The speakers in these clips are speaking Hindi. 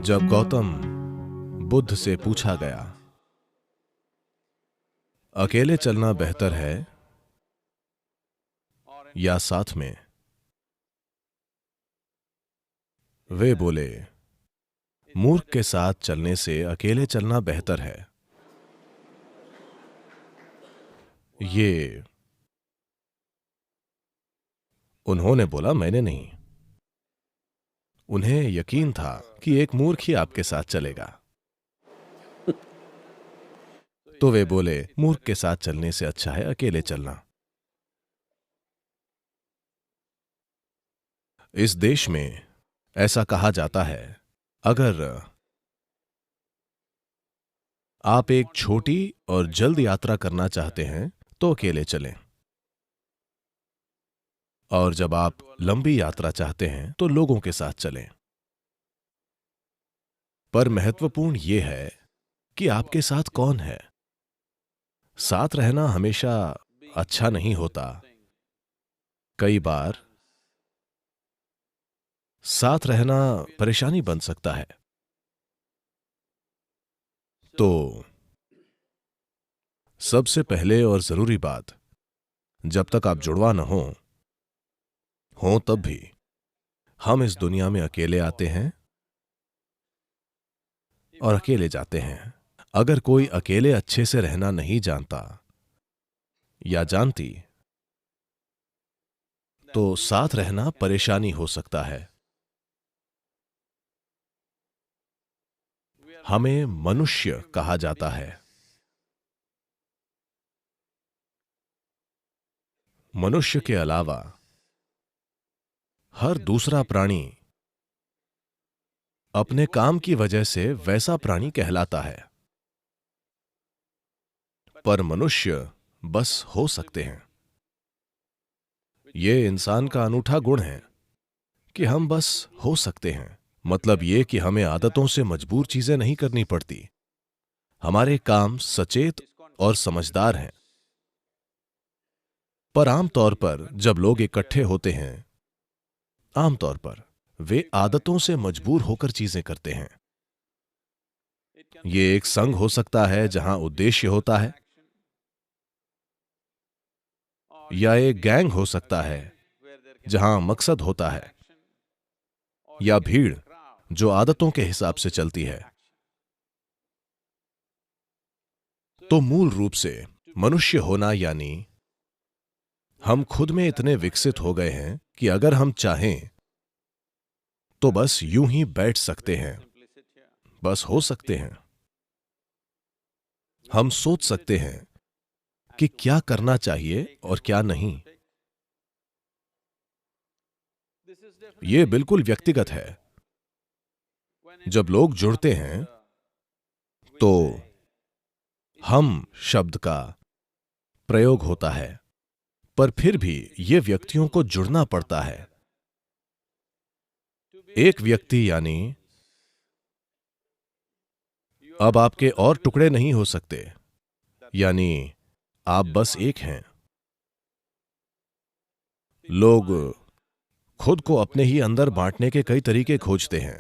जब गौतम बुद्ध से पूछा गया, अकेले चलना बेहतर है या साथ में, वे बोले, मूर्ख के साथ चलने से अकेले चलना बेहतर है। ये उन्होंने बोला, मैंने नहीं। उन्हें यकीन था कि एक मूर्ख ही आपके साथ चलेगा। तो वे बोले, मूर्ख के साथ चलने से अच्छा है अकेले चलना। इस देश में ऐसा कहा जाता है, अगर आप एक छोटी और जल्द यात्रा करना चाहते हैं तो अकेले चलें, और जब आप लंबी यात्रा चाहते हैं तो लोगों के साथ चलें। पर महत्वपूर्ण यह है कि आपके साथ कौन है। साथ रहना हमेशा अच्छा नहीं होता। कई बार साथ रहना परेशानी बन सकता है। तो सबसे पहले और जरूरी बात, जब तक आप जुड़वा न हो तब भी हम इस दुनिया में अकेले आते हैं और अकेले जाते हैं। अगर कोई अकेले अच्छे से रहना नहीं जानता या जानती, तो साथ रहना परेशानी हो सकता है। हमें मनुष्य कहा जाता है। मनुष्य के अलावा हर दूसरा प्राणी अपने काम की वजह से वैसा प्राणी कहलाता है, पर मनुष्य बस हो सकते हैं। यह इंसान का अनूठा गुण है कि हम बस हो सकते हैं। मतलब यह कि हमें आदतों से मजबूर चीजें नहीं करनी पड़ती। हमारे काम सचेत और समझदार हैं। पर आमतौर पर जब लोग इकट्ठे होते हैं, आमतौर पर वे आदतों से मजबूर होकर चीजें करते हैं। यह एक संघ हो सकता है जहां उद्देश्य होता है, या एक गैंग हो सकता है जहां मकसद होता है, या भीड़ जो आदतों के हिसाब से चलती है। तो मूल रूप से मनुष्य होना यानी हम खुद में इतने विकसित हो गए हैं कि अगर हम चाहें तो बस यूं ही बैठ सकते हैं, बस हो सकते हैं। हम सोच सकते हैं कि क्या करना चाहिए और क्या नहीं। यह बिल्कुल व्यक्तिगत है। जब लोग जुड़ते हैं तो हम शब्द का प्रयोग होता है, पर फिर भी यह व्यक्तियों को जुड़ना पड़ता है। एक व्यक्ति यानी अब आपके और टुकड़े नहीं हो सकते, यानी आप बस एक हैं। लोग खुद को अपने ही अंदर बांटने के कई तरीके खोजते हैं।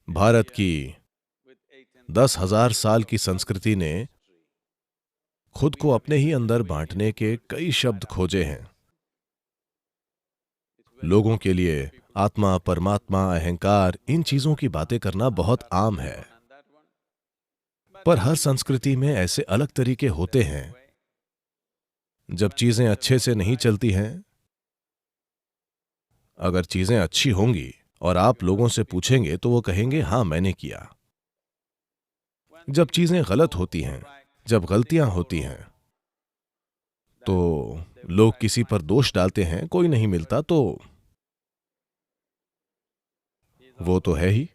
भारत की 10,000 साल की संस्कृति ने खुद को अपने ही अंदर बांटने के कई शब्द खोजे हैं। लोगों के लिए आत्मा, परमात्मा, अहंकार, इन चीजों की बातें करना बहुत आम है। पर हर संस्कृति में ऐसे अलग तरीके होते हैं। जब चीजें अच्छे से नहीं चलती हैं, अगर चीजें अच्छी होंगी और आप लोगों से पूछेंगे तो वो कहेंगे, हां मैंने किया। जब चीजें गलत होती हैं, जब गलतियां होती हैं, तो लोग किसी पर दोष डालते हैं। कोई नहीं मिलता तो वो तो है ही।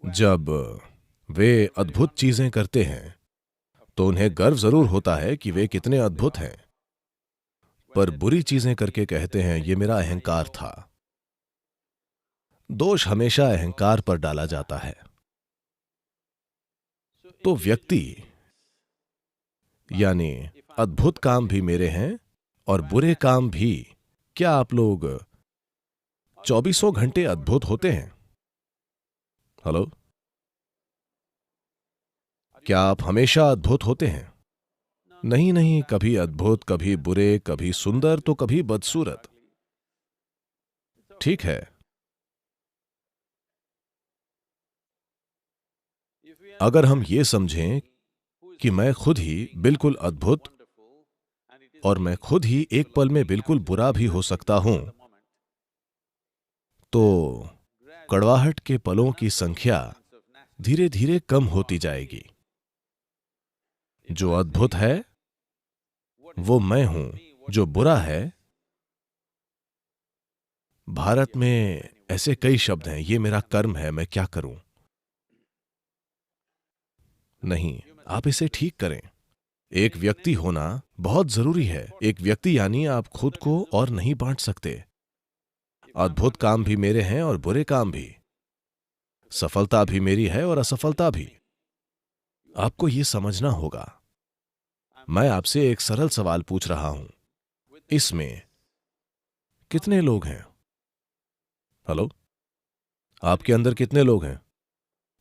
जब वे अद्भुत चीजें करते हैं तो उन्हें गर्व जरूर होता है कि वे कितने अद्भुत हैं, पर बुरी चीजें करके कहते हैं, ये मेरा अहंकार था। दोष हमेशा अहंकार पर डाला जाता है। तो व्यक्ति यानी अद्भुत काम भी मेरे हैं और बुरे काम भी क्या आप लोग चौबीसों घंटे अद्भुत होते हैं? हेलो? क्या आप हमेशा अद्भुत होते हैं? नहीं नहीं, कभी अद्भुत, कभी बुरे, कभी सुंदर, तो कभी बदसूरत। ठीक है। अगर हम ये समझें कि मैं खुद ही बिल्कुल अद्भुत और मैं खुद ही एक पल में बिल्कुल बुरा भी हो सकता हूं, तो कड़वाहट के पलों की संख्या धीरे धीरे कम होती जाएगी। जो अद्भुत है वो मैं हूं, जो बुरा है, भारत में ऐसे कई शब्द हैं, ये मेरा कर्म है, मैं क्या करूं। नहीं, आप इसे ठीक करें। एक व्यक्ति होना बहुत जरूरी है। एक व्यक्ति यानी आप खुद को और नहीं बांट सकते। अद्भुत काम भी मेरे हैं और बुरे काम भी, सफलता भी मेरी है और असफलता भी। आपको यह समझना होगा। मैं आपसे एक सरल सवाल पूछ रहा हूं, इसमें कितने लोग हैं? हेलो? आपके अंदर कितने लोग हैं?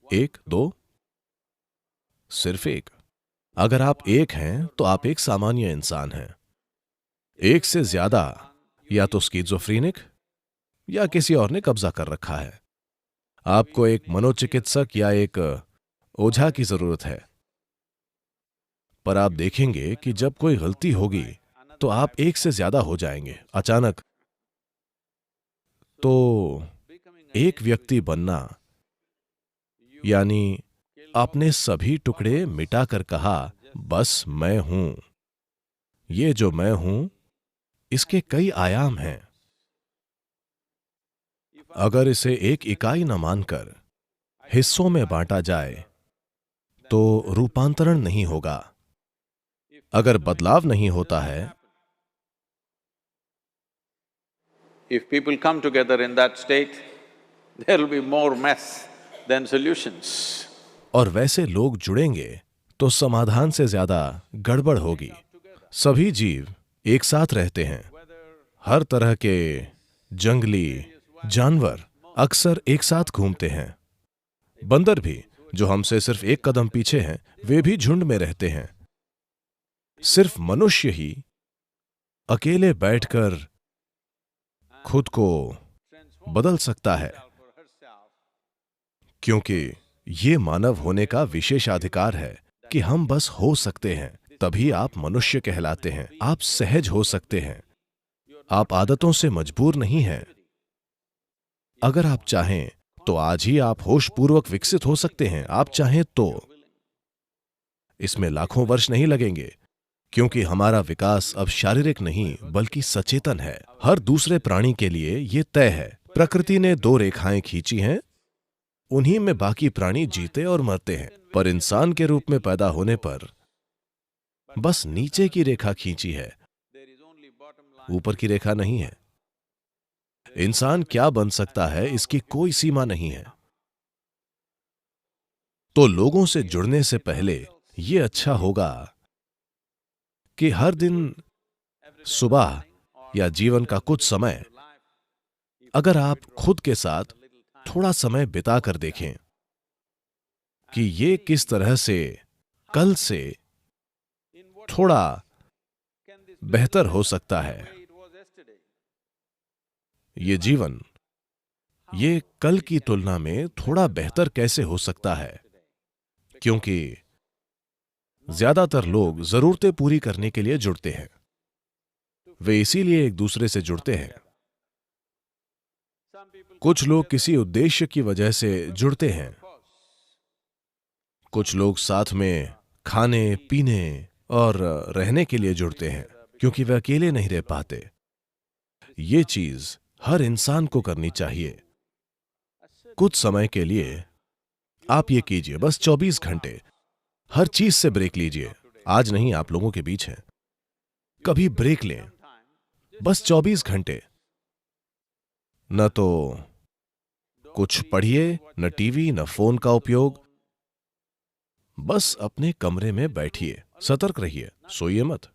एक, दो? सिर्फ एक। अगर आप एक हैं तो आप एक सामान्य इंसान हैं। एक से ज्यादा या तो स्किज़ोफ्रेनिक या किसी और ने कब्जा कर रखा है। आपको एक मनोचिकित्सक या एक ओझा की जरूरत है। पर आप देखेंगे कि जब कोई गलती होगी तो आप एक से ज्यादा हो जाएंगे अचानक। तो एक व्यक्ति बनना यानी आपने सभी टुकड़े मिटाकर कहा, बस मैं हूं। ये जो मैं हूं, इसके कई आयाम हैं। अगर इसे एक इकाई न मानकर हिस्सों में बांटा जाए तो रूपांतरण नहीं होगा। अगर बदलाव नहीं होता है, If people come together in that state, there will be more mess than solutions. और वैसे लोग जुड़ेंगे तो समाधान से ज्यादा गड़बड़ होगी। सभी जीव एक साथ रहते हैं। हर तरह के जंगली जानवर अक्सर एक साथ घूमते हैं। बंदर भी, जो हमसे सिर्फ एक कदम पीछे हैं, वे भी झुंड में रहते हैं। सिर्फ मनुष्य ही अकेले बैठकर खुद को बदल सकता है, क्योंकि ये मानव होने का विशेषाधिकार है कि हम बस हो सकते हैं। तभी आप मनुष्य कहलाते हैं। आप सहज हो सकते हैं। आप आदतों से मजबूर नहीं हैं। अगर आप चाहें तो आज ही आप होशपूर्वक विकसित हो सकते हैं। आप चाहें तो इसमें लाखों वर्ष नहीं लगेंगे, क्योंकि हमारा विकास अब शारीरिक नहीं बल्कि सचेतन है। हर दूसरे प्राणी के लिए यह तय है। प्रकृति ने दो रेखाएं खींची हैं, उन्हीं में बाकी प्राणी जीते और मरते हैं। पर इंसान के रूप में पैदा होने पर बस नीचे की रेखा खींची है, ऊपर की रेखा नहीं है। इंसान क्या बन सकता है, इसकी कोई सीमा नहीं है। तो लोगों से जुड़ने से पहले यह अच्छा होगा कि हर दिन सुबह या जीवन का कुछ समय अगर आप खुद के साथ थोड़ा समय बिता कर देखें कि ये किस तरह से कल से थोड़ा बेहतर हो सकता है। ये जीवन, ये कल की तुलना में थोड़ा बेहतर कैसे हो सकता है, क्योंकि ज्यादातर लोग जरूरतें पूरी करने के लिए जुड़ते हैं। वे इसीलिए एक दूसरे से जुड़ते हैं। कुछ लोग किसी उद्देश्य की वजह से जुड़ते हैं। कुछ लोग साथ में खाने पीने और रहने के लिए जुड़ते हैं, क्योंकि वे अकेले नहीं रह पाते। ये चीज हर इंसान को करनी चाहिए। कुछ समय के लिए आप ये कीजिए, बस 24 घंटे हर चीज से ब्रेक लीजिए। आज नहीं, आप लोगों के बीच हैं, कभी ब्रेक लें। बस 24 घंटे न तो कुछ पढ़िए, न टीवी, न फोन का उपयोग। बस अपने कमरे में बैठिए, सतर्क रहिए, सोइए मत।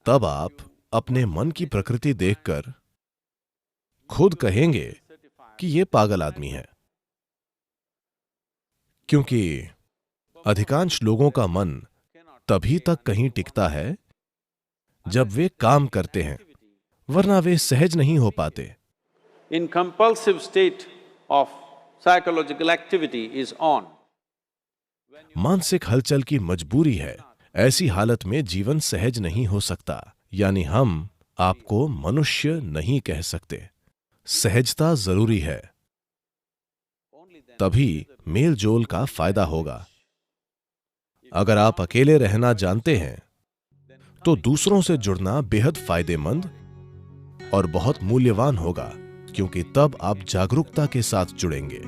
तब आप अपने मन की प्रकृति देखकर खुद कहेंगे कि ये पागल आदमी है, क्योंकि अधिकांश लोगों का मन तभी तक कहीं टिकता है जब वे काम करते हैं, वरना वे सहज नहीं हो पाते। In compulsive state of psychological activity is on. मानसिक हलचल की मजबूरी है, ऐसी हालत में जीवन सहज नहीं हो सकता। यानी हम आपको मनुष्य नहीं कह सकते। सहजता जरूरी है, तभी मेल जोल का फायदा होगा। अगर आप अकेले रहना जानते हैं तो दूसरों से जुड़ना बेहद फायदेमंद और बहुत मूल्यवान होगा, क्योंकि तब आप जागरूकता के साथ जुड़ेंगे।